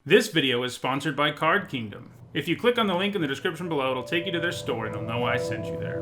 This video is sponsored by Card Kingdom. If you click on the link in the description below, it'll take you to their store and they'll know I sent you there.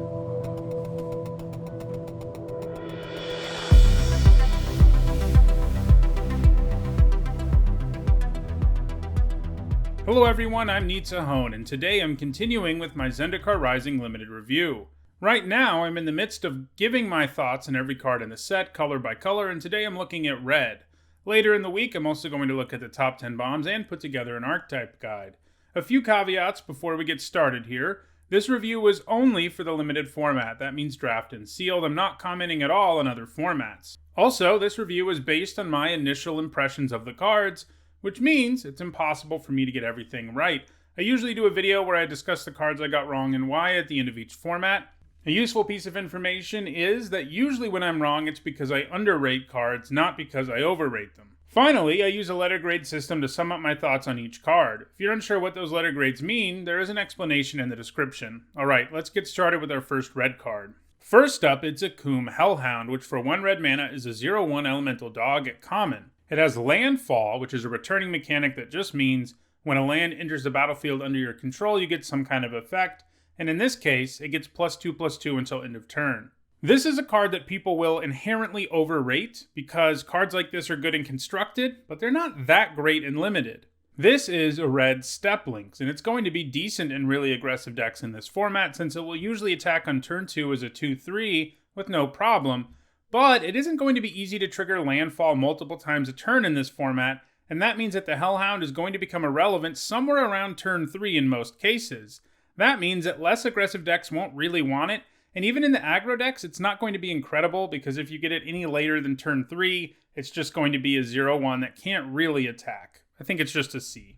Hello everyone, I'm Hone, and today I'm continuing with my Zendikar Rising Limited review. Right now, I'm in the midst of giving my thoughts on every card in the set, color by color, and today I'm looking at red. Later in the week, I'm also going to look at the top 10 bombs and put together an archetype guide. A few caveats before we get started here. This review was only for the limited format. That means draft and sealed. I'm not commenting at all on other formats. Also, this review is based on my initial impressions of the cards, which means it's impossible for me to get everything right. I usually do a video where I discuss the cards I got wrong and why at the end of each format. A useful piece of information is that usually when I'm wrong, it's because I underrate cards, not because I overrate them. Finally, I use a letter grade system to sum up my thoughts on each card. If you're unsure what those letter grades mean, there is an explanation in the description. Alright, let's get started with our first red card. First up, it's a Coomb Hellhound, which for 1 red mana is a 0/1 elemental dog at common. It has Landfall, which is a returning mechanic that just means when a land enters the battlefield under your control, you get some kind of effect. And in this case, it gets +2/+2 until end of turn. This is a card that people will inherently overrate because cards like this are good in constructed, but they're not that great in limited. This is a red Step Links, and it's going to be decent in really aggressive decks in this format since it will usually attack on turn 2 as a 2/3 with no problem, but it isn't going to be easy to trigger landfall multiple times a turn in this format, and that means that the Hellhound is going to become irrelevant somewhere around turn 3 in most cases. That means that less aggressive decks won't really want it, and even in the aggro decks, it's not going to be incredible because if you get it any later than turn 3, it's just going to be a 0/1 that can't really attack. I think it's just a C.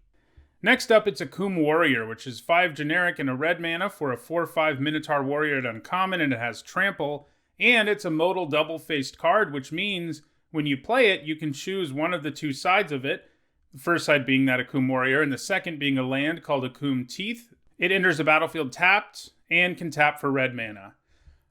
Next up, it's a Coomb Warrior, which is 5 generic and a red mana for a 4/5 Minotaur Warrior at uncommon, and it has Trample, and it's a modal double-faced card, which means when you play it, you can choose one of the two sides of it, the first side being that of Coomb Warrior, and the second being a land called a Coomb Teeth. It enters the battlefield tapped and can tap for red mana.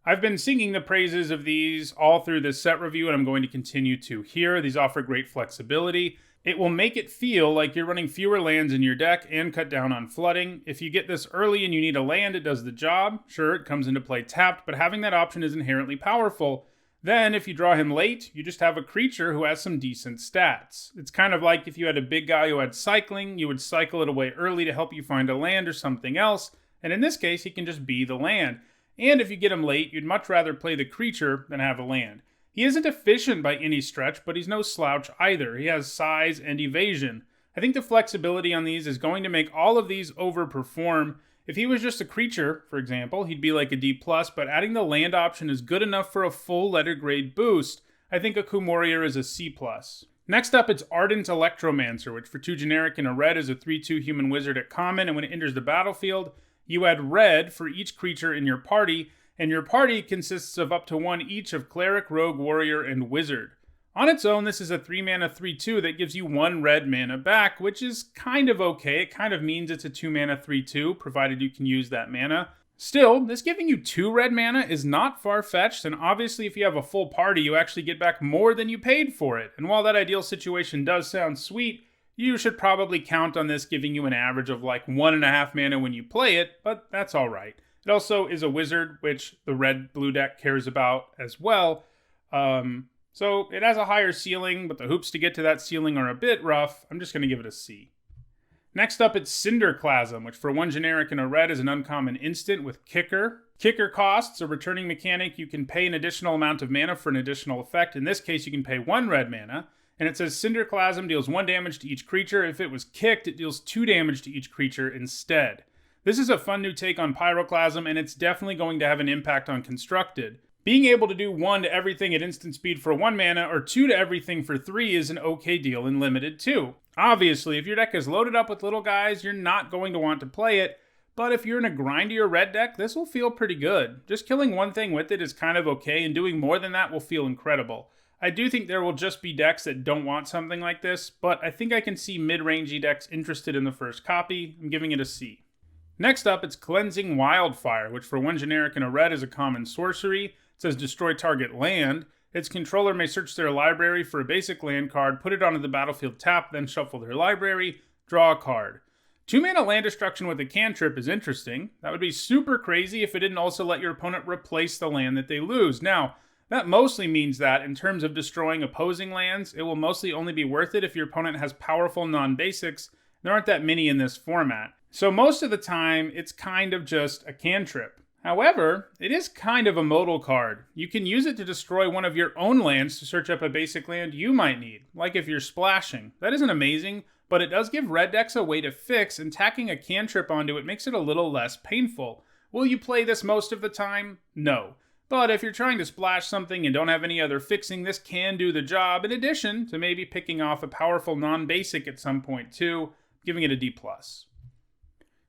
I've been singing the praises of these all through this set review, and I'm going to continue to here. These offer great flexibility. It will make it feel like you're running fewer lands in your deck and cut down on flooding. If you get this early and you need a land, it does the job. Sure, it comes into play tapped, but having that option is inherently powerful. Then, if you draw him late, you just have a creature who has some decent stats. It's kind of like if you had a big guy who had cycling, you would cycle it away early to help you find a land or something else, and in this case, he can just be the land. And if you get him late, you'd much rather play the creature than have a land. He isn't efficient by any stretch, but he's no slouch either. He has size and evasion. I think the flexibility on these is going to make all of these overperform. If he was just a creature, for example, he'd be like a D+, but adding the land option is good enough for a full letter grade boost. I think a Coomb Warrior is a C+. Next up, it's Ardent Electromancer, which for 2 generic and a red is a 3/2 human wizard at common, and when it enters the battlefield, you add red for each creature in your party, and your party consists of up to 1 each of Cleric, Rogue, Warrior, and Wizard. On its own, this is a 3 mana 3/2 that gives you 1 red mana back, which is kind of okay. It kind of means it's a 2 mana 3/2, provided you can use that mana. Still, this giving you 2 red mana is not far-fetched, and obviously if you have a full party, you actually get back more than you paid for it. And while that ideal situation does sound sweet, you should probably count on this giving you an average of like 1.5 mana when you play it, but that's alright. It also is a wizard, which the red-blue deck cares about as well. So it has a higher ceiling, but the hoops to get to that ceiling are a bit rough. I'm just going to give it a C. Next up, it's Cinderclasm, which for 1 generic and a red is an uncommon instant with Kicker. Kicker costs a returning mechanic. You can pay an additional amount of mana for an additional effect. In this case, you can pay 1 red mana. And it says Cinderclasm deals 1 damage to each creature. If it was kicked, it deals 2 damage to each creature instead. This is a fun new take on Pyroclasm, and it's definitely going to have an impact on Constructed. Being able to do 1 to everything at instant speed for 1 mana, or 2 to everything for 3 is an okay deal in Limited too. Obviously, if your deck is loaded up with little guys, you're not going to want to play it, but if you're in a grindier red deck, this will feel pretty good. Just killing 1 thing with it is kind of okay, and doing more than that will feel incredible. I do think there will just be decks that don't want something like this, but I think I can see mid-rangey decks interested in the first copy. I'm giving it a C. Next up, it's Cleansing Wildfire, which for 1 generic and a red is a common sorcery. It says destroy target land. Its controller may search their library for a basic land card, put it onto the battlefield tapped, then shuffle their library. draw a card. 2-mana land destruction with a cantrip is interesting. That would be super crazy if it didn't also let your opponent replace the land that they lose. Now, that mostly means that, in terms of destroying opposing lands, it will mostly only be worth it if your opponent has powerful non-basics. There aren't that many in this format. So most of the time, it's kind of just a cantrip. However, it is kind of a modal card. You can use it to destroy one of your own lands to search up a basic land you might need, like if you're splashing. That isn't amazing, but it does give red decks a way to fix, and tacking a cantrip onto it makes it a little less painful. Will you play this most of the time? No. But if you're trying to splash something and don't have any other fixing, this can do the job, in addition to maybe picking off a powerful non-basic at some point too, giving it a D+.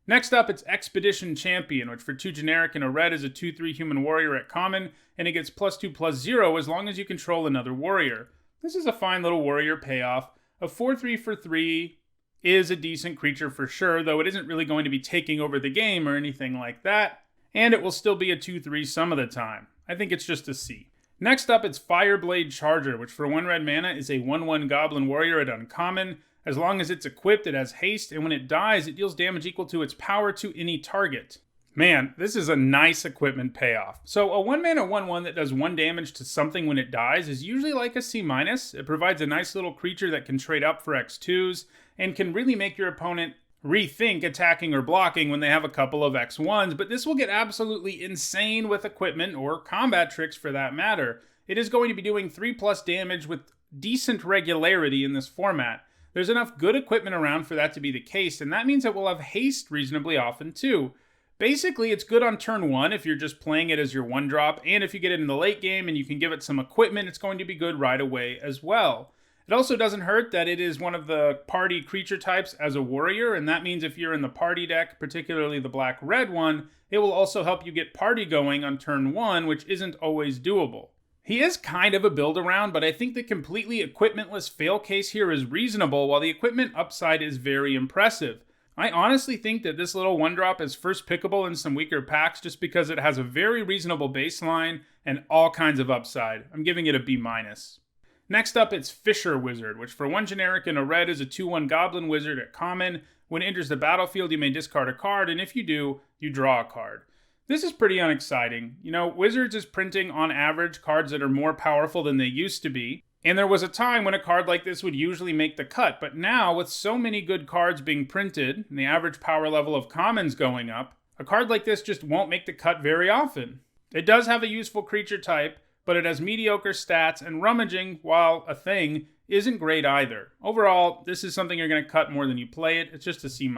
Next up, it's Expedition Champion, which for 2 generic and a red is a 2/3 human warrior at common, and it gets +2/+0 as long as you control another warrior. This is a fine little warrior payoff. A 4/3 for 3 is a decent creature for sure, though it isn't really going to be taking over the game or anything like that. And it will still be a 2/3 some of the time. I think it's just a C. Next up, it's Fireblade Charger, which for 1 red mana is a 1/1 Goblin Warrior at uncommon. As long as it's equipped, it has haste, and when it dies, it deals damage equal to its power to any target. Man, this is a nice equipment payoff. So a 1 mana 1/1 that does 1 damage to something when it dies is usually like a C-. It provides a nice little creature that can trade up for X2s, and can really make your opponent rethink attacking or blocking when they have a couple of X1s, but this will get absolutely insane with equipment or combat tricks for that matter. It is going to be doing 3+ damage with decent regularity in this format. There's enough good equipment around for that to be the case, and that means it will have haste reasonably often too. Basically, it's good on turn 1 if you're just playing it as your 1-drop, and if you get it in the late game and you can give it some equipment, it's going to be good right away as well. It also doesn't hurt that it is one of the party creature types as a warrior, and that means if you're in the party deck, particularly the black-red one, it will also help you get party going on turn 1, which isn't always doable. He is kind of a build-around, but I think the completely equipmentless fail case here is reasonable, while the equipment upside is very impressive. I honestly think that this little 1-drop is first pickable in some weaker packs just because it has a very reasonable baseline and all kinds of upside. I'm giving it a B-. Next up, it's Fischer Wizard, which for 1 generic and a red is a 2/1 Goblin Wizard at common. When it enters the battlefield, you may discard a card, and if you do, you draw a card. This is pretty unexciting. You know, Wizards is printing, on average, cards that are more powerful than they used to be, and there was a time when a card like this would usually make the cut, but now, with so many good cards being printed, and the average power level of commons going up, a card like this just won't make the cut very often. It does have a useful creature type, but it has mediocre stats, and rummaging, while a thing, isn't great either. Overall, this is something you're going to cut more than you play it. It's just a C-.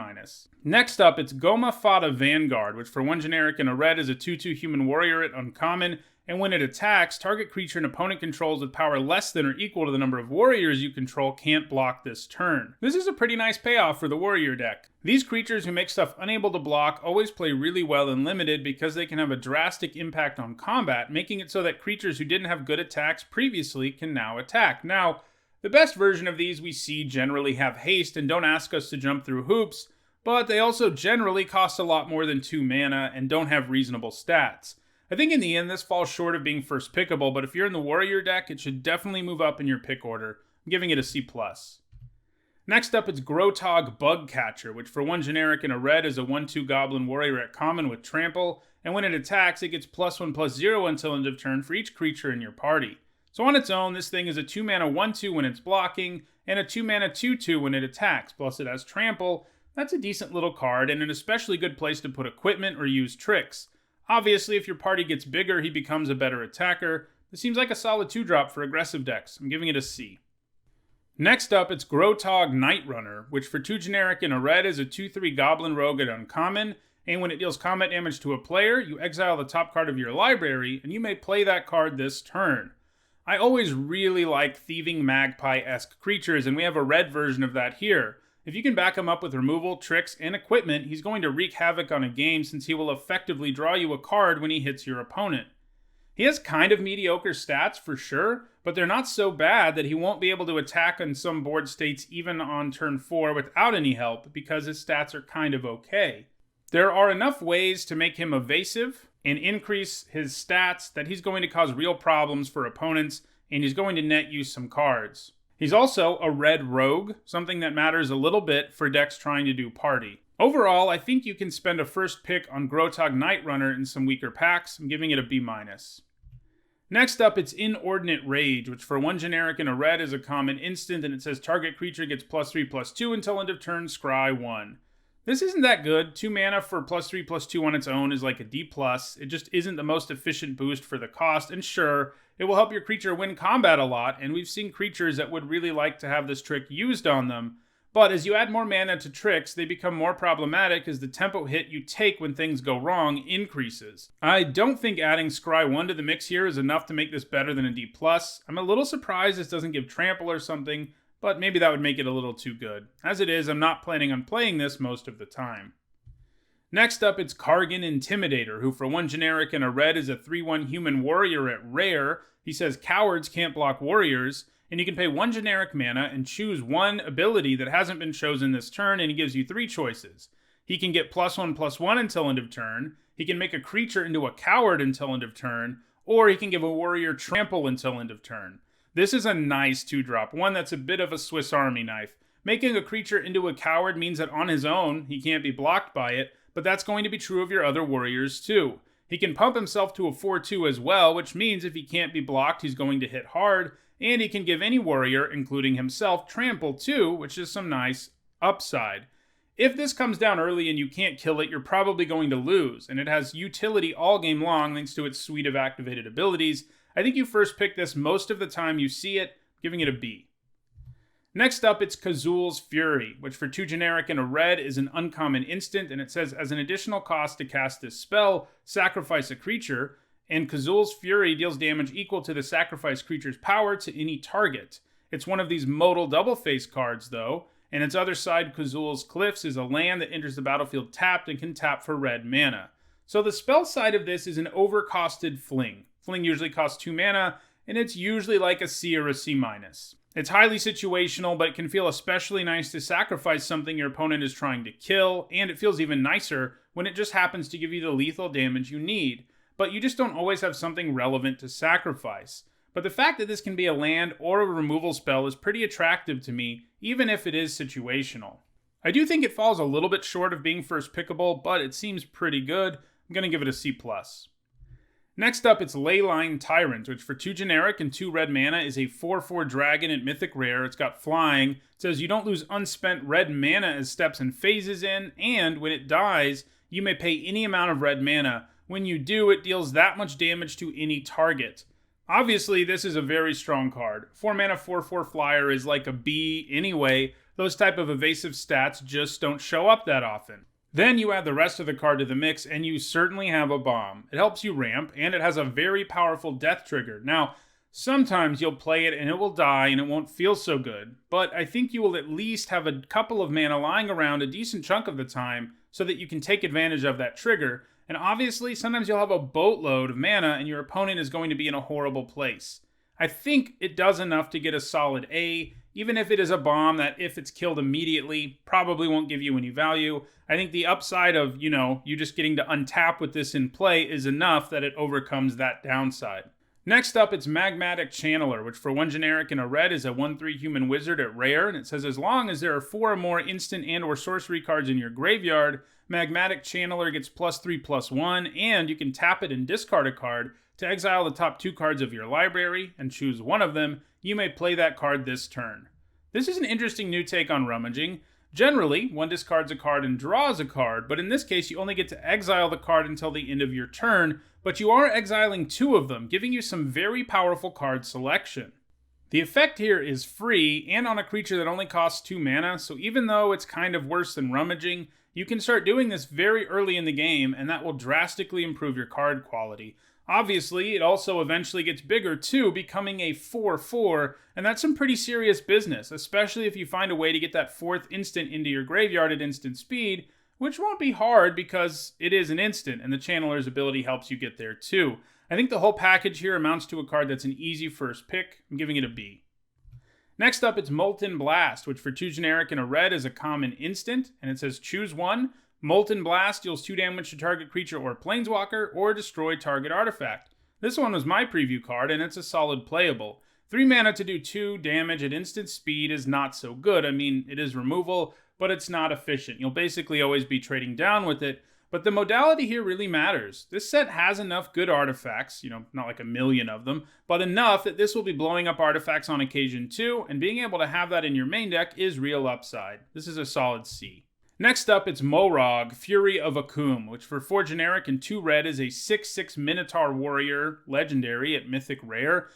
Next up, it's Gomafada Vanguard, which for 1 generic and a red is a 2/2 human warrior at uncommon, and when it attacks, target creature an opponent controls with power less than or equal to the number of warriors you control can't block this turn. This is a pretty nice payoff for the warrior deck. These creatures who make stuff unable to block always play really well in limited because they can have a drastic impact on combat, making it so that creatures who didn't have good attacks previously can now attack. Now, the best version of these we see generally have haste and don't ask us to jump through hoops, but they also generally cost a lot more than 2 mana and don't have reasonable stats. I think in the end this falls short of being first pickable, but if you're in the warrior deck, it should definitely move up in your pick order. I'm giving it a C+. Next up, it's Grotog Bug Catcher, which for 1 generic and a red is a 1/2 Goblin Warrior at common with trample, and when it attacks, it gets +1/+0 until end of turn for each creature in your party. So on its own, this thing is a 2 mana 1/2 when it's blocking, and a 2 mana 2/2 when it attacks, plus it has trample. That's a decent little card, and an especially good place to put equipment or use tricks. Obviously, if your party gets bigger, he becomes a better attacker. This seems like a solid 2-drop for aggressive decks. I'm giving it a C. Next up, it's Grotog Nightrunner, which for 2 generic and a red is a 2/3 Goblin Rogue at uncommon, and when it deals combat damage to a player, you exile the top card of your library, and you may play that card this turn. I always really like thieving magpie-esque creatures, and we have a red version of that here. If you can back him up with removal, tricks, and equipment, he's going to wreak havoc on a game since he will effectively draw you a card when he hits your opponent. He has kind of mediocre stats for sure, but they're not so bad that he won't be able to attack on some board states even on turn 4 without any help because his stats are kind of okay. There are enough ways to make him evasive and increase his stats that he's going to cause real problems for opponents, and he's going to net you some cards. He's also a red rogue, something that matters a little bit for decks trying to do party. Overall, I think you can spend a first pick on Grotog Nightrunner in some weaker packs. I'm giving it a B-. Next up, it's Inordinate Rage, which for 1 generic and a red is a common instant, and it says target creature gets +3/+2 until end of turn, scry 1. This isn't that good. 2 mana for +3/+2 on its own is like a D+. It just isn't the most efficient boost for the cost, and sure, it will help your creature win combat a lot, and we've seen creatures that would really like to have this trick used on them. But as you add more mana to tricks, they become more problematic as the tempo hit you take when things go wrong increases. I don't think adding Scry 1 to the mix here is enough to make this better than a D+. I'm a little surprised this doesn't give Trample or something, but maybe that would make it a little too good. As it is, I'm not planning on playing this most of the time. Next up, it's Kargan Intimidator, who for 1 generic and a red is a 3/1 human warrior at rare. He says cowards can't block warriors, and you can pay 1 generic mana and choose 1 ability that hasn't been chosen this turn, and he gives you 3 choices. He can get +1/+1 until end of turn, he can make a creature into a coward until end of turn, or he can give a warrior trample until end of turn. This is a nice 2-drop, one that's a bit of a Swiss Army knife. Making a creature into a coward means that on his own, he can't be blocked by it, but that's going to be true of your other warriors too. He can pump himself to a 4/2 as well, which means if he can't be blocked, he's going to hit hard, and he can give any warrior, including himself, trample too, which is some nice upside. If this comes down early and you can't kill it, you're probably going to lose, and it has utility all game long thanks to its suite of activated abilities. I think you first pick this most of the time you see it, giving it a B. Next up, it's Kazul's Fury, which for 2 generic and a red is an uncommon instant, and it says as an additional cost to cast this spell, sacrifice a creature, and Kazul's Fury deals damage equal to the sacrificed creature's power to any target. It's one of these modal double-face cards, though, and its other side, Kazul's Cliffs, is a land that enters the battlefield tapped and can tap for red mana. So the spell side of this is an overcosted Fling. Fling usually costs 2 mana, and it's usually like a C or a C-. It's highly situational, but it can feel especially nice to sacrifice something your opponent is trying to kill, and it feels even nicer when it just happens to give you the lethal damage you need. But you just don't always have something relevant to sacrifice. But the fact that this can be a land or a removal spell is pretty attractive to me, even if it is situational. I do think it falls a little bit short of being first pickable, but it seems pretty good. I'm going to give it a C+. Next up, it's Leyline Tyrants, which for 2 generic and 2 red mana is a 4/4 dragon at Mythic Rare. It's got flying. It says you don't lose unspent red mana as steps and phases in, and when it dies, you may pay any amount of red mana. When you do, it deals that much damage to any target. Obviously, this is a very strong card. 4 mana 4/4 flyer is like a B anyway. Those type of evasive stats just don't show up that often. Then you add the rest of the card to the mix, and you certainly have a bomb. It helps you ramp, and it has a very powerful death trigger. Now, sometimes you'll play it and it will die and it won't feel so good, but I think you will at least have a couple of mana lying around a decent chunk of the time so that you can take advantage of that trigger. And obviously, sometimes you'll have a boatload of mana and your opponent is going to be in a horrible place. I think it does enough to get a solid A, even if it is a bomb that, if it's killed immediately, probably won't give you any value. I think the upside of, you just getting to untap with this in play is enough that it overcomes that downside. Next up, it's Magmatic Channeler, which for 1 generic and a red is a 1/3 human wizard at rare, and it says as long as there are 4 or more instant and or sorcery cards in your graveyard, Magmatic Channeler gets +3/+1, and you can tap it and discard a card to exile the top 2 cards of your library and choose one of them. You may play that card this turn. This is an interesting new take on rummaging. Generally, one discards a card and draws a card, but in this case you only get to exile the card until the end of your turn, but you are exiling 2 of them, giving you some very powerful card selection. The effect here is free and on a creature that only costs 2 mana, so even though it's kind of worse than rummaging, you can start doing this very early in the game, and that will drastically improve your card quality. Obviously, it also eventually gets bigger too, becoming a 4/4, and that's some pretty serious business, especially if you find a way to get that 4th instant into your graveyard at instant speed, which won't be hard because it is an instant, and the Channeler's ability helps you get there too. I think the whole package here amounts to a card that's an easy first pick. I'm giving it a B. Next up, it's Molten Blast, which for 2 generic and a red is a common instant, and it says choose one. Molten Blast deals 2 damage to target creature or planeswalker, or destroy target artifact. This one was my preview card, and it's a solid playable. 3 mana to do 2 damage at instant speed is not so good. I mean, it is removal, but it's not efficient. You'll basically always be trading down with it, but the modality here really matters. This set has enough good artifacts, not like a million of them, but enough that this will be blowing up artifacts on occasion too, and being able to have that in your main deck is real upside. This is a solid C. Next up, it's Morog, Fury of Akum, which for 4 generic and 2 red is a 6/6 Minotaur Warrior, legendary at Mythic Rare.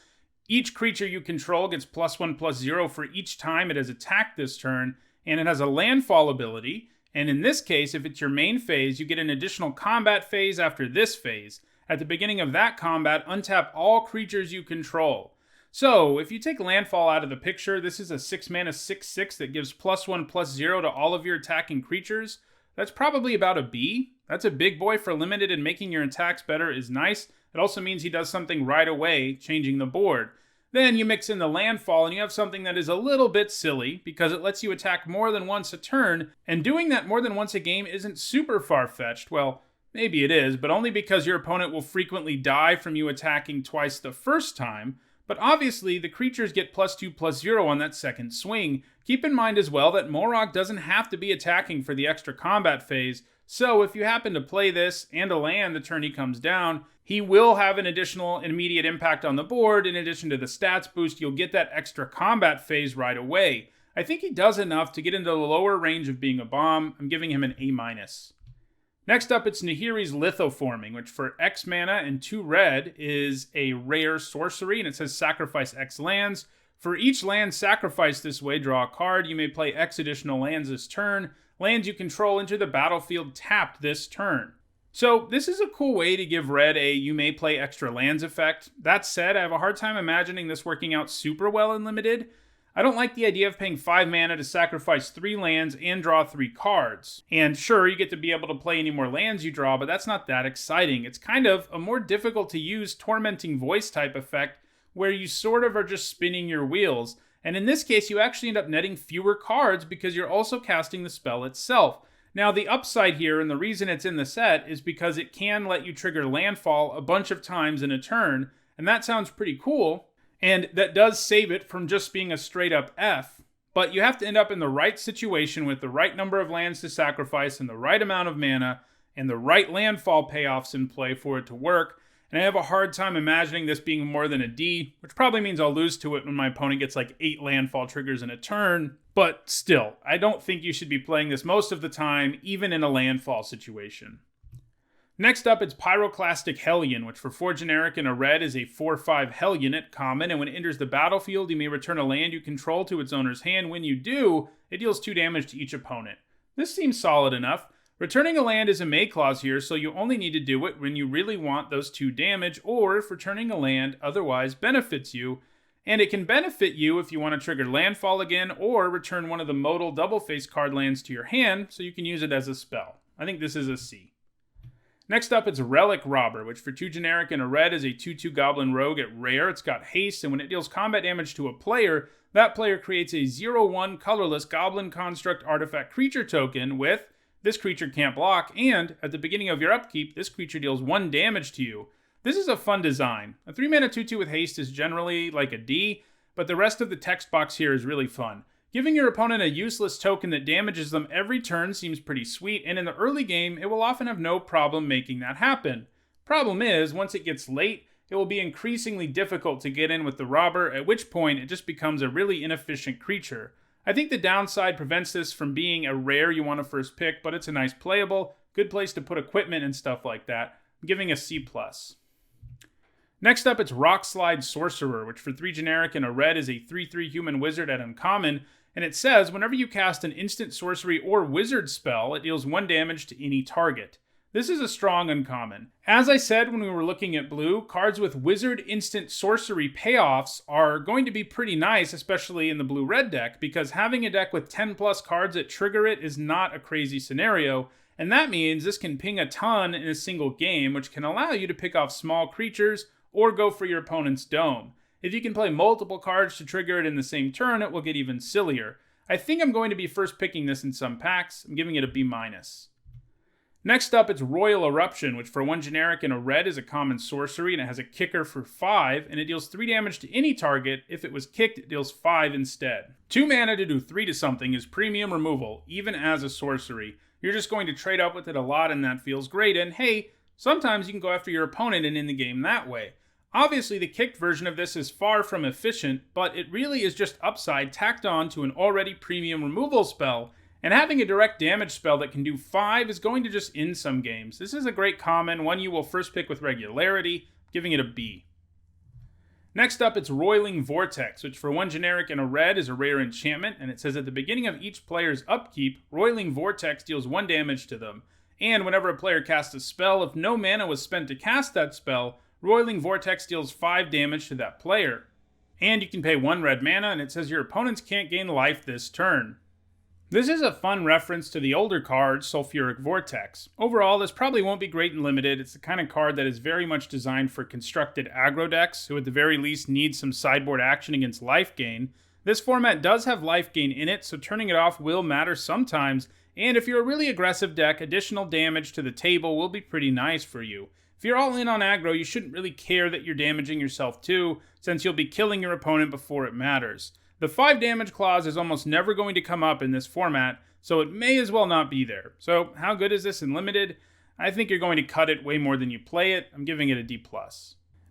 Each creature you control gets +1/+0 for each time it has attacked this turn, and it has a landfall ability, and in this case, if it's your main phase, you get an additional combat phase after this phase. At the beginning of that combat, untap all creatures you control. So, if you take landfall out of the picture, this is a 6 mana 6/6 that gives +1/+0 to all of your attacking creatures. That's probably about a B. That's a big boy for limited, and making your attacks better is nice. It also means he does something right away, changing the board. Then you mix in the landfall and you have something that is a little bit silly because it lets you attack more than once a turn, and doing that more than once a game isn't super far-fetched. Well, maybe it is, but only because your opponent will frequently die from you attacking twice the first time. But obviously, the creatures get +2/+0 on that second swing. Keep in mind as well that Morog doesn't have to be attacking for the extra combat phase, so if you happen to play this and a land the turn he comes down, he will have an additional immediate impact on the board. In addition to the stats boost, you'll get that extra combat phase right away. I think he does enough to get into the lower range of being a bomb. I'm giving him an A-. Next up, it's Nahiri's Lithoforming, which for X mana and 2 red is a rare sorcery, and it says sacrifice X lands. For each land sacrificed this way, draw a card. You may play X additional lands this turn. Lands you control enter the battlefield tapped this turn. So this is a cool way to give red a you may play extra lands effect. That said, I have a hard time imagining this working out super well in limited. I don't like the idea of paying 5 mana to sacrifice 3 lands and draw 3 cards. And sure, you get to be able to play any more lands you draw, but that's not that exciting. It's kind of a more difficult to use Tormenting Voice type effect where you sort of are just spinning your wheels. And in this case, you actually end up netting fewer cards because you're also casting the spell itself. Now, the upside here, and the reason it's in the set, is because it can let you trigger landfall a bunch of times in a turn, and that sounds pretty cool. And that does save it from just being a straight up F, but you have to end up in the right situation with the right number of lands to sacrifice and the right amount of mana and the right landfall payoffs in play for it to work. And I have a hard time imagining this being more than a D, which probably means I'll lose to it when my opponent gets like 8 landfall triggers in a turn. But still, I don't think you should be playing this most of the time, even in a landfall situation. Next up, it's Pyroclastic Hellion, which for 4 generic and a red is a 4/5 Hellion at common, and when it enters the battlefield, you may return a land you control to its owner's hand. When you do, it deals 2 damage to each opponent. This seems solid enough. Returning a land is a may clause here, so you only need to do it when you really want those 2 damage, or if returning a land otherwise benefits you. And it can benefit you if you want to trigger landfall again, or return one of the modal double-face card lands to your hand, so you can use it as a spell. I think this is a C. Next up, it's Relic Robber, which for 2 generic and a red is a 2/2 Goblin Rogue at rare. It's got haste, and when it deals combat damage to a player, that player creates a 0/1 colorless Goblin Construct Artifact creature token with this creature can't block, and at the beginning of your upkeep, this creature deals 1 damage to you. This is a fun design. A 3 mana 2/2 with haste is generally like a D, but the rest of the text box here is really fun. Giving your opponent a useless token that damages them every turn seems pretty sweet, and in the early game, it will often have no problem making that happen. Problem is, once it gets late, it will be increasingly difficult to get in with the robber, at which point it just becomes a really inefficient creature. I think the downside prevents this from being a rare you want to first pick, but it's a nice playable, good place to put equipment and stuff like that. I'm giving a C+. Next up, it's Rockslide Sorcerer, which for 3 generic and a red is a 3/3 human wizard at uncommon, and it says whenever you cast an instant sorcery or wizard spell, it deals 1 damage to any target. This is a strong uncommon. As I said when we were looking at blue, cards with wizard instant sorcery payoffs are going to be pretty nice, especially in the blue-red deck, because having a deck with 10 plus cards that trigger it is not a crazy scenario, and that means this can ping a ton in a single game, which can allow you to pick off small creatures or go for your opponent's dome. If you can play multiple cards to trigger it in the same turn, it will get even sillier. I think I'm going to be first picking this in some packs. I'm giving it a B-. Next up, it's Royal Eruption, which for 1 generic and a red is a common sorcery, and it has a kicker for 5, and it deals 3 damage to any target. If it was kicked, it deals 5 instead. 2 mana to do 3 to something is premium removal, even as a sorcery. You're just going to trade up with it a lot, and that feels great, and hey, sometimes you can go after your opponent and end the game that way. Obviously, the kicked version of this is far from efficient, but it really is just upside tacked on to an already premium removal spell, and having a direct damage spell that can do 5 is going to just end some games. This is a great common, one you will first pick with regularity, giving it a B. Next up, it's Roiling Vortex, which for 1 generic and a red is a rare enchantment, and it says at the beginning of each player's upkeep, Roiling Vortex deals 1 damage to them. And whenever a player casts a spell, if no mana was spent to cast that spell, Roiling Vortex deals 5 damage to that player. And you can pay 1 red mana, and it says your opponents can't gain life this turn. This is a fun reference to the older card, Sulfuric Vortex. Overall, this probably won't be great in Limited. It's the kind of card that is very much designed for constructed aggro decks, who at the very least need some sideboard action against life gain. This format does have life gain in it, so turning it off will matter sometimes, and if you're a really aggressive deck, additional damage to the table will be pretty nice for you. If you're all in on aggro, you shouldn't really care that you're damaging yourself too, since you'll be killing your opponent before it matters. The 5 damage clause is almost never going to come up in this format, so it may as well not be there. So how good is this in Limited? I think you're going to cut it way more than you play it. I'm giving it a D+.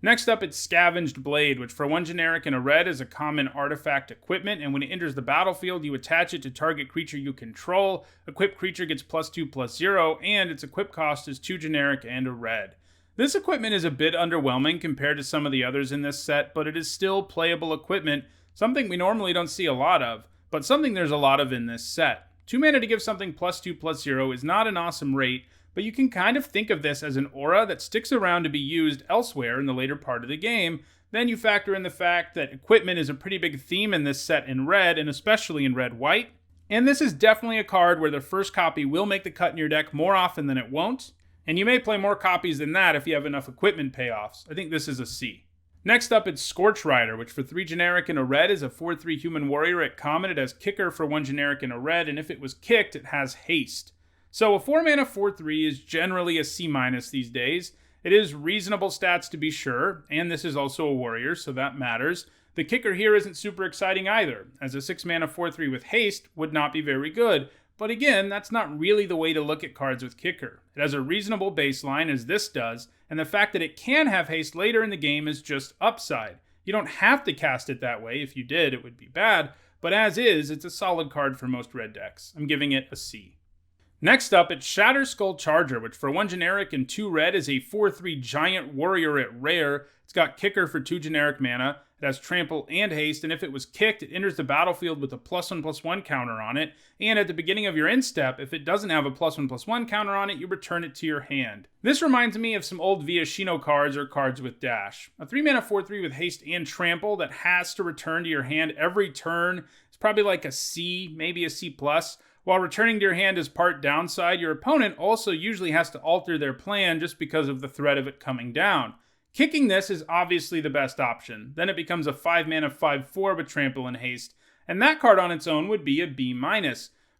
Next up, it's Scavenged Blade, which for 1 generic and a red is a common artifact equipment, and when it enters the battlefield, you attach it to target creature you control. Equipped creature gets +2/+0, and its equip cost is 2 generic and a red. This equipment is a bit underwhelming compared to some of the others in this set, but it is still playable equipment, something we normally don't see a lot of, but something there's a lot of in this set. 2 mana to give something +2/+0 is not an awesome rate, but you can kind of think of this as an aura that sticks around to be used elsewhere in the later part of the game. Then you factor in the fact that equipment is a pretty big theme in this set in red, and especially in red-white. And this is definitely a card where the first copy will make the cut in your deck more often than it won't, and you may play more copies than that if you have enough equipment payoffs. I think this is a C. Next up, it's Scorch Rider, which for 3 generic and a red is a 4/3 human warrior at common. It has kicker for 1 generic and a red, and if it was kicked, it has haste. So a 4 mana 4/3 is generally a C- these days. It is reasonable stats to be sure, and this is also a warrior, so that matters. The kicker here isn't super exciting either, as a 6 mana 4/3 with haste would not be very good, but again, that's not really the way to look at cards with kicker. It has a reasonable baseline, as this does, and the fact that it can have haste later in the game is just upside. You don't have to cast it that way. If you did, it would be bad, but as is, it's a solid card for most red decks. I'm giving it a C. Next up, it's Shatterskull Charger, which for 1 generic and 2 red is a 4/3 giant warrior at rare. It's got kicker for 2 generic mana. It has trample and haste, and if it was kicked, it enters the battlefield with a +1/+1 counter on it. And at the beginning of your end step, if it doesn't have a +1/+1 counter on it, you return it to your hand. This reminds me of some old Viashino cards or cards with dash. A 3 mana 4/3 with haste and trample that has to return to your hand every turn. It's probably like a C, maybe a C+. While returning to your hand is part downside, your opponent also usually has to alter their plan just because of the threat of it coming down. Kicking this is obviously the best option. Then it becomes a 5 mana 5/4 with trample and haste, and that card on its own would be a B-.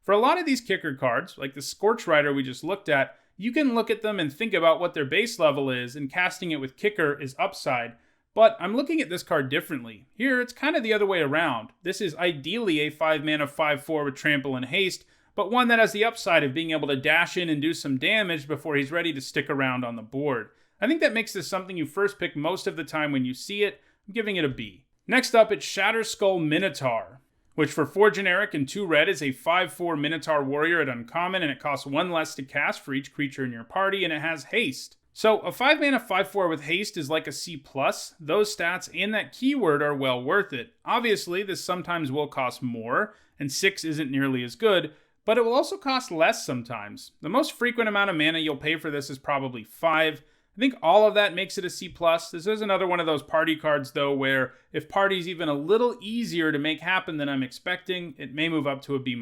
For a lot of these kicker cards, like the Scorch Rider we just looked at, you can look at them and think about what their base level is, and casting it with kicker is upside. But I'm looking at this card differently. Here, it's kind of the other way around. This is ideally a 5 mana 5/4 with trample and haste, but one that has the upside of being able to dash in and do some damage before he's ready to stick around on the board. I think that makes this something you first pick most of the time when you see it. I'm giving it a B. Next up, it's Shatterskull Minotaur, which for 4 generic and 2 red is a 5/4 Minotaur warrior at uncommon, and it costs 1 less to cast for each creature in your party, and it has haste. So a 5 mana 5/4 with haste is like a C+. Those stats and that keyword are well worth it. Obviously, this sometimes will cost more, and 6 isn't nearly as good, but it will also cost less sometimes. The most frequent amount of mana you'll pay for this is probably 5. I think all of that makes it a C+. This is another one of those party cards, though, where if party's even a little easier to make happen than I'm expecting, it may move up to a B-.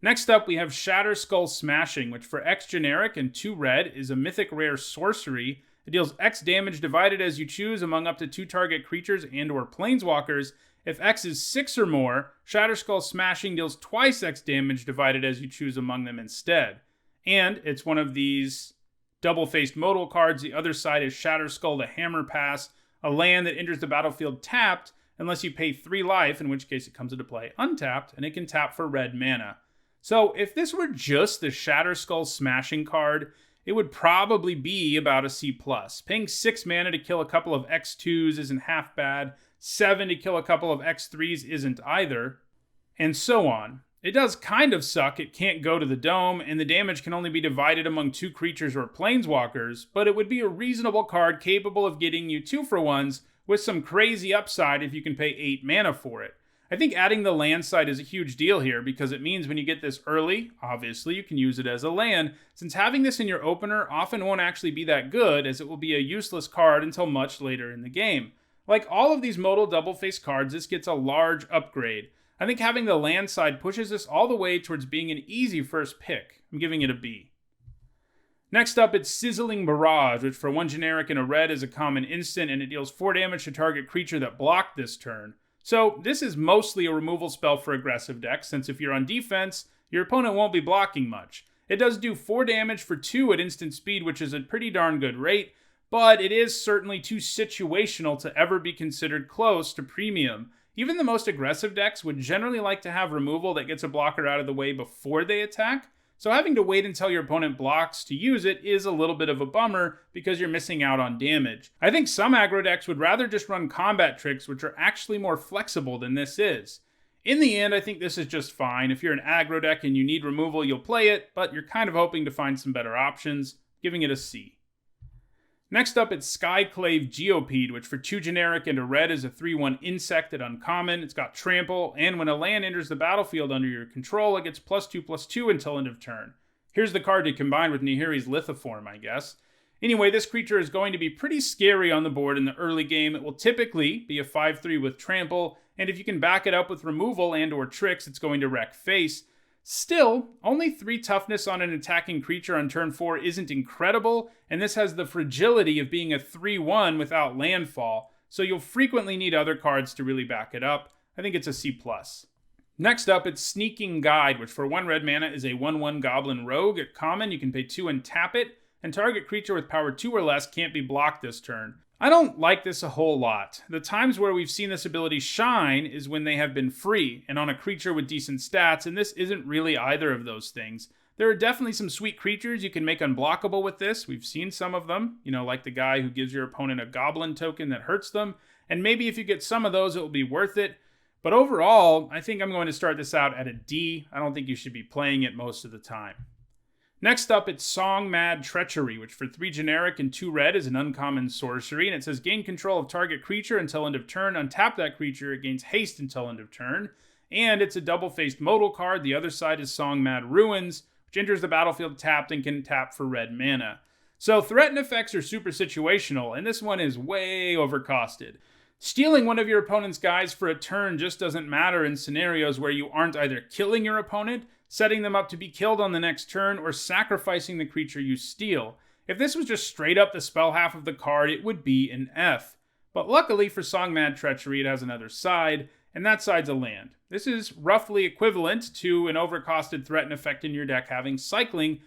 Next up, we have Shatterskull Smashing, which for X generic and 2 red is a mythic rare sorcery. It deals X damage divided as you choose among up to 2 target creatures and or planeswalkers. If X is 6 or more, Shatterskull Smashing deals twice X damage divided as you choose among them instead. And it's one of these double-faced modal cards. The other side is Shatterskull the Hammer Pass, a land that enters the battlefield tapped unless you pay 3 life, in which case it comes into play untapped, and it can tap for red mana. So if this were just the Shatterskull smashing card, it would probably be about a C+. Paying 6 mana to kill a couple of X2s isn't half bad, 7 to kill a couple of X3s isn't either, and so on. It does kind of suck it can't go to the dome, and the damage can only be divided among 2 creatures or planeswalkers, but it would be a reasonable card capable of getting you 2-for-1s with some crazy upside if you can pay 8 mana for it. I think adding the land side is a huge deal here because it means when you get this early, obviously you can use it as a land, since having this in your opener often won't actually be that good as it will be a useless card until much later in the game. Like all of these modal double-face cards, this gets a large upgrade. I think having the land side pushes this all the way towards being an easy first pick. I'm giving it a B. Next up, it's Sizzling Barrage, which for 1 generic and a red is a common instant, and it deals 4 damage to target creature that blocked this turn. So this is mostly a removal spell for aggressive decks, since if you're on defense, your opponent won't be blocking much. It does do 4 damage for 2 at instant speed, which is a pretty darn good rate, but it is certainly too situational to ever be considered close to premium. Even the most aggressive decks would generally like to have removal that gets a blocker out of the way before they attack, so having to wait until your opponent blocks to use it is a little bit of a bummer because you're missing out on damage. I think some aggro decks would rather just run combat tricks, which are actually more flexible than this is. In the end, I think this is just fine. If you're an aggro deck and you need removal, you'll play it, but you're kind of hoping to find some better options, giving it a C. Next up, it's Skyclave Geopede, which for 2 generic and a red is a 3/1 insect at uncommon. It's got trample, and when a land enters the battlefield under your control, it gets +2/+2 until end of turn. Here's the card to combine with Nihiri's Lithoform, I guess. Anyway, this creature is going to be pretty scary on the board in the early game. It will typically be a 5/3 with trample, and if you can back it up with removal and or tricks, it's going to wreck face. Still, only 3 toughness on an attacking creature on turn 4 isn't incredible, and this has the fragility of being a 3/1 without landfall, so you'll frequently need other cards to really back it up. I think it's a C+. Next up, it's Sneaking Guide, which for 1 red mana is a 1/1 Goblin Rogue. At common, you can pay 2 and tap it, and target creature with power 2 or less can't be blocked this turn. I don't like this a whole lot. The times where we've seen this ability shine is when they have been free and on a creature with decent stats, and this isn't really either of those things. There are definitely some sweet creatures you can make unblockable with this. We've seen some of them, like the guy who gives your opponent a goblin token that hurts them, and maybe if you get some of those, it will be worth it. But overall, I think I'm going to start this out at a D. I don't think you should be playing it most of the time. Next up, it's Song Mad Treachery, which for 3 generic and 2 red is an uncommon sorcery, and it says gain control of target creature until end of turn, untap that creature, it gains haste until end of turn, and it's a double-faced modal card. The other side is Song Mad Ruins, which enters the battlefield tapped and can tap for red mana. So threat and effects are super situational, and this one is way overcosted. Stealing one of your opponent's guys for a turn just doesn't matter in scenarios where you aren't either killing your opponent, setting them up to be killed on the next turn, or sacrificing the creature you steal. If this was just straight up the spell half of the card, it would be an F. But luckily for Song Mad Treachery, it has another side, and that side's a land. This is roughly equivalent to an overcosted threat and effect in your deck having cycling,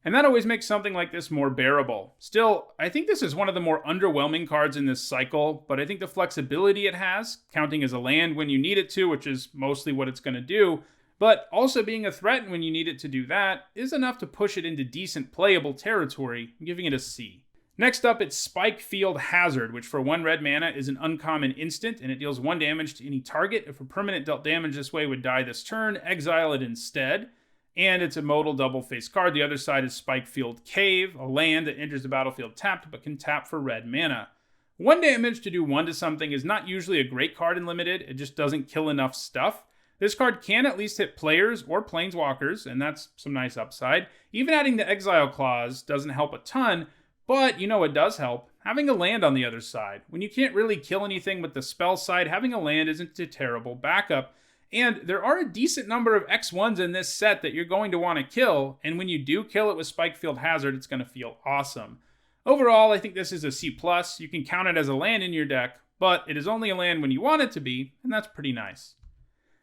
and that always makes something like this more bearable. Still, I think this is one of the more underwhelming cards in this cycle, but I think the flexibility it has, counting as a land when you need it to, which is mostly what it's going to do, but also being a threat when you need it to do that, is enough to push it into decent playable territory, giving it a C. Next up, it's Spikefield Hazard, which for 1 red mana is an uncommon instant, and it deals 1 damage to any target. If a permanent dealt damage this way would die this turn, exile it instead. And it's a modal double-faced card. The other side is Spikefield Cave, a land that enters the battlefield tapped, but can tap for red mana. 1 damage to do 1 to something is not usually a great card in Limited, it just doesn't kill enough stuff. This card can at least hit players or planeswalkers, and that's some nice upside. Even adding the exile clause doesn't help a ton, but it does help. Having a land on the other side. When you can't really kill anything with the spell side, having a land isn't a terrible backup. And there are a decent number of X1s in this set that you're going to want to kill, and when you do kill it with Spikefield Hazard, it's going to feel awesome. Overall, I think this is a C+. You can count it as a land in your deck, but it is only a land when you want it to be, and that's pretty nice.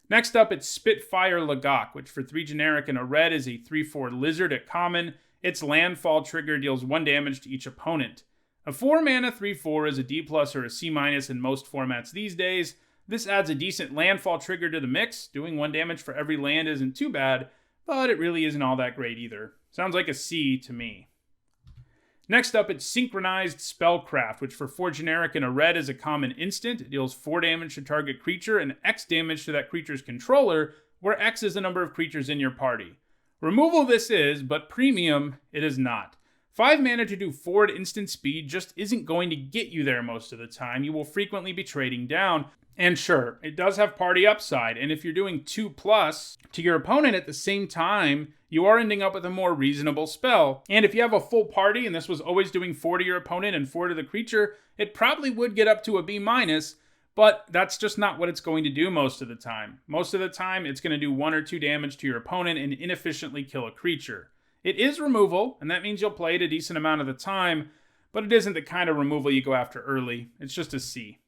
Next up, it's Spitfire Legacy, which for 3 generic and a red is a 3/4 lizard at common. Its landfall trigger deals 1 damage to each opponent. A 4 mana 3/4 is a D+ or a C- in most formats these days. This adds a decent landfall trigger to the mix. Doing 1 damage for every land isn't too bad, but it really isn't all that great either. Sounds like a C to me. Next up, it's Synchronized Spellcraft, which for 4 generic and a red is a common instant. It deals 4 damage to target creature and X damage to that creature's controller, where X is the number of creatures in your party. Removal this is, but premium it is not. 5 mana to do 4 at instant speed just isn't going to get you there most of the time. You will frequently be trading down. And sure, it does have party upside, and if you're doing 2+ to your opponent at the same time, you are ending up with a more reasonable spell. And if you have a full party and this was always doing 4 to your opponent and 4 to the creature, it probably would get up to a B-, but that's just not what it's going to do most of the time. Most of the time, it's going to do 1 or 2 damage to your opponent and inefficiently kill a creature. It is removal, and that means you'll play it a decent amount of the time, but it isn't the kind of removal you go after early. It's just a C.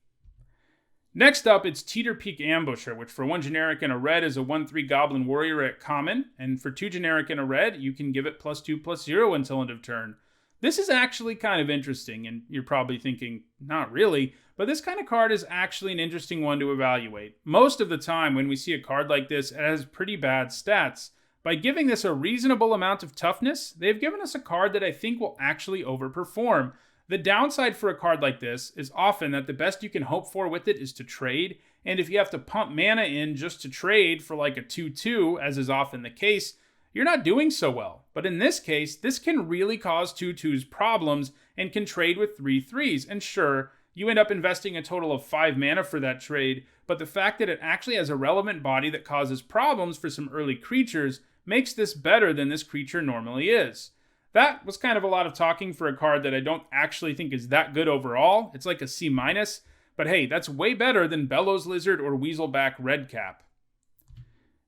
Next up, it's Teeter Peak Ambusher, which for 1 generic and a red is a 1/3 Goblin Warrior at common, and for 2 generic and a red, you can give it +2/+0 until end of turn. This is actually kind of interesting, and you're probably thinking, not really, but this kind of card is actually an interesting one to evaluate. Most of the time when we see a card like this, it has pretty bad stats. By giving this a reasonable amount of toughness, they've given us a card that I think will actually overperform. The downside for a card like this is often that the best you can hope for with it is to trade, and if you have to pump mana in just to trade for like a 2/2, as is often the case, you're not doing so well. But in this case, this can really cause 2/2s problems and can trade with 3/3s, and sure, you end up investing a total of 5 mana for that trade, but the fact that it actually has a relevant body that causes problems for some early creatures makes this better than this creature normally is. That was kind of a lot of talking for a card that I don't actually think is that good overall. It's like a C-, but hey, that's way better than Bellows Lizard or Weaselback Redcap.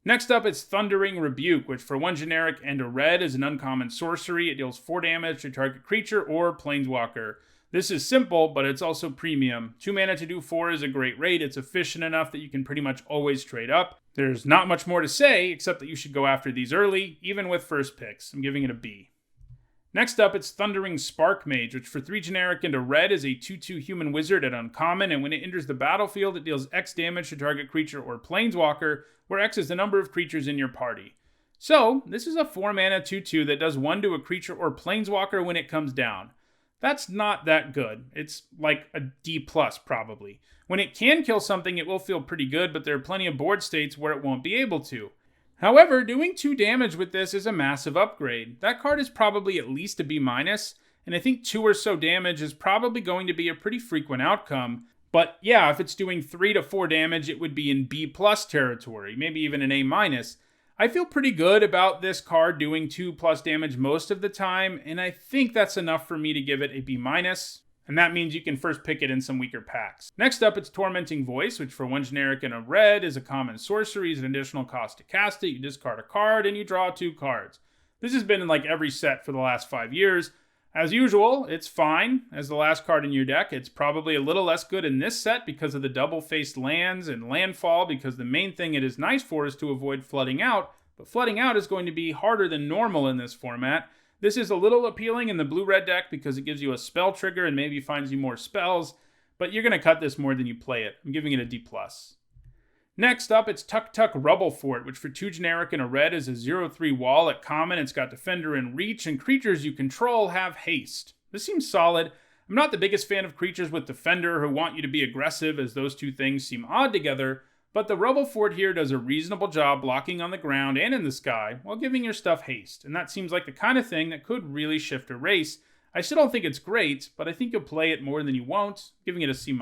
Next up, it's Thundering Rebuke, which for 1 generic and a red is an uncommon sorcery. It deals 4 damage to target creature or planeswalker. This is simple, but it's also premium. 2 mana to do 4 is a great rate. It's efficient enough that you can pretty much always trade up. There's not much more to say, except that you should go after these early, even with first picks. I'm giving it a B. Next up, it's Thundering Spark Mage, which for 3 generic and a red is a 2/2 human wizard at uncommon, and when it enters the battlefield, it deals X damage to target creature or planeswalker, where X is the number of creatures in your party. So, this is a 4 mana 2/2 that does 1 to a creature or planeswalker when it comes down. That's not that good. It's like a D+ probably. When it can kill something, it will feel pretty good, but there are plenty of board states where it won't be able to. However, doing 2 damage with this is a massive upgrade. That card is probably at least a B-, and I think 2 or so damage is probably going to be a pretty frequent outcome. But yeah, if it's doing 3 to 4 damage, it would be in B+ territory, maybe even an A-. I feel pretty good about this card doing 2+ damage most of the time, and I think that's enough for me to give it a B-, and that means you can first pick it in some weaker packs. Next up, it's Tormenting Voice, which for 1 generic and a red is a common sorcery. It's an additional cost to cast it. You discard a card and you draw 2 cards. This has been in like every set for the last 5 years. As usual, it's fine as the last card in your deck. It's probably a little less good in this set because of the double-faced lands and landfall, because the main thing it is nice for is to avoid flooding out, but flooding out is going to be harder than normal in this format. This is a little appealing in the blue-red deck because it gives you a spell trigger and maybe finds you more spells, but you're going to cut this more than you play it. I'm giving it a D+. Next up, it's Tuk Tuk Rubble Fort, which for 2 generic and a red is a 0/3 wall at common. It's got Defender and Reach, and creatures you control have haste. This seems solid. I'm not the biggest fan of creatures with Defender who want you to be aggressive, as those two things seem odd together, but the Rubble Fort here does a reasonable job blocking on the ground and in the sky while giving your stuff haste, and that seems like the kind of thing that could really shift a race. I still don't think it's great, but I think you'll play it more than you won't, giving it a C-.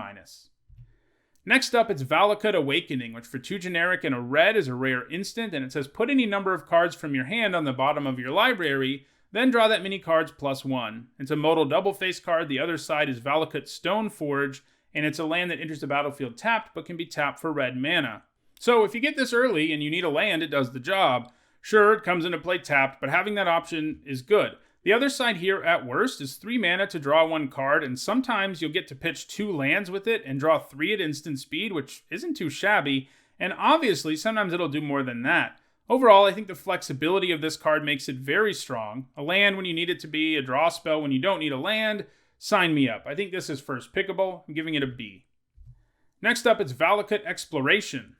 Next up, it's Valiket Awakening, which for 2 generic and a red is a rare instant, and it says put any number of cards from your hand on the bottom of your library, then draw that many cards +1. It's a modal double-face card. The other side is Valiket Stoneforge, and it's a land that enters the battlefield tapped, but can be tapped for red mana. So if you get this early and you need a land, it does the job. Sure, it comes into play tapped, but having that option is good. The other side here, at worst, is 3 mana to draw 1 card, and sometimes you'll get to pitch 2 lands with it and draw 3 at instant speed, which isn't too shabby. And obviously, sometimes it'll do more than that. Overall, I think the flexibility of this card makes it very strong. A land when you need it to be, a draw spell when you don't need a land. Sign me up. I think this is first pickable. I'm giving it a B. Next up, it's Valiket Exploration.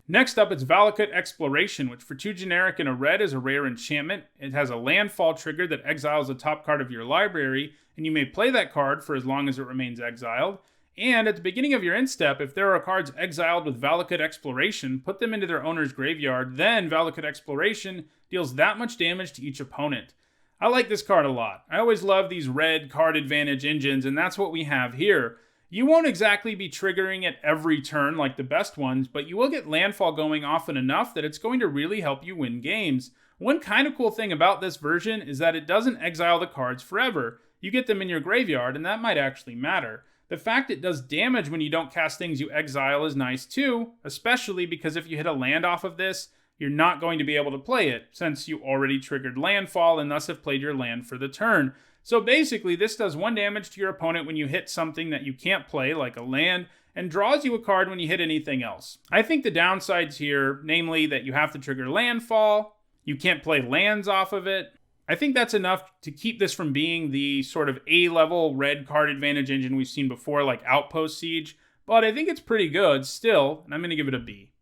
Which for 2 generic and a red is a rare enchantment. It has a landfall trigger that exiles the top card of your library, and you may play that card for as long as it remains exiled. And at the beginning of your end step, if there are cards exiled with Valiket Exploration, put them into their owner's graveyard, then Valiket Exploration deals that much damage to each opponent. I like this card a lot. I always love these red card advantage engines, and that's what we have here. You won't exactly be triggering it every turn like the best ones, but you will get landfall going often enough that it's going to really help you win games. One kind of cool thing about this version is that it doesn't exile the cards forever. You get them in your graveyard, and that might actually matter. The fact it does damage when you don't cast things you exile is nice too, especially because if you hit a land off of this, you're not going to be able to play it, since you already triggered landfall and thus have played your land for the turn. So basically, this does 1 damage to your opponent when you hit something that you can't play, like a land, and draws you a card when you hit anything else. I think the downsides here, namely that you have to trigger landfall, you can't play lands off of it. I think that's enough to keep this from being the sort of A-level red card advantage engine we've seen before, like Outpost Siege, but I think it's pretty good still, and I'm going to give it a B.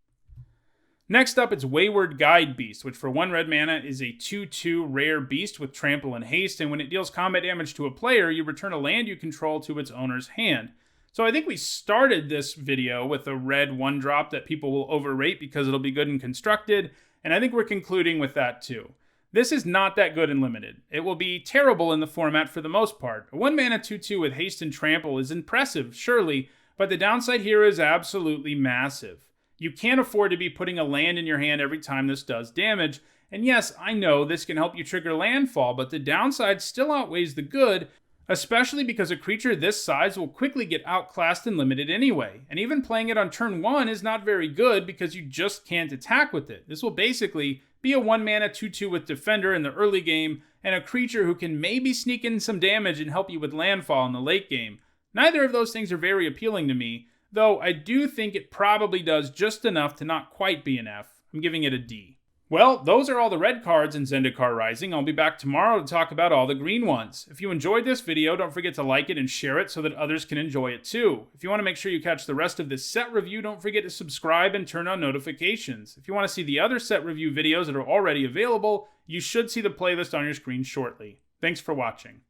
Next up, it's Wayward Guide Beast, which for 1 red mana is a 2/2 rare beast with trample and haste, and when it deals combat damage to a player, you return a land you control to its owner's hand. So I think we started this video with a red 1-drop that people will overrate because it'll be good and constructed, and I think we're concluding with that too. This is not that good in Limited. It will be terrible in the format for the most part. A 1 mana 2/2 with haste and trample is impressive, surely, but the downside here is absolutely massive. You can't afford to be putting a land in your hand every time this does damage. And yes, I know this can help you trigger landfall, but the downside still outweighs the good, especially because a creature this size will quickly get outclassed and limited anyway. And even playing it on turn 1 is not very good because you just can't attack with it. This will basically be a 1 mana 2/2 with Defender in the early game, and a creature who can maybe sneak in some damage and help you with landfall in the late game. Neither of those things are very appealing to me, though I do think it probably does just enough to not quite be an F. I'm giving it a D. Well, those are all the red cards in Zendikar Rising. I'll be back tomorrow to talk about all the green ones. If you enjoyed this video, don't forget to like it and share it so that others can enjoy it too. If you want to make sure you catch the rest of this set review, don't forget to subscribe and turn on notifications. If you want to see the other set review videos that are already available, you should see the playlist on your screen shortly. Thanks for watching.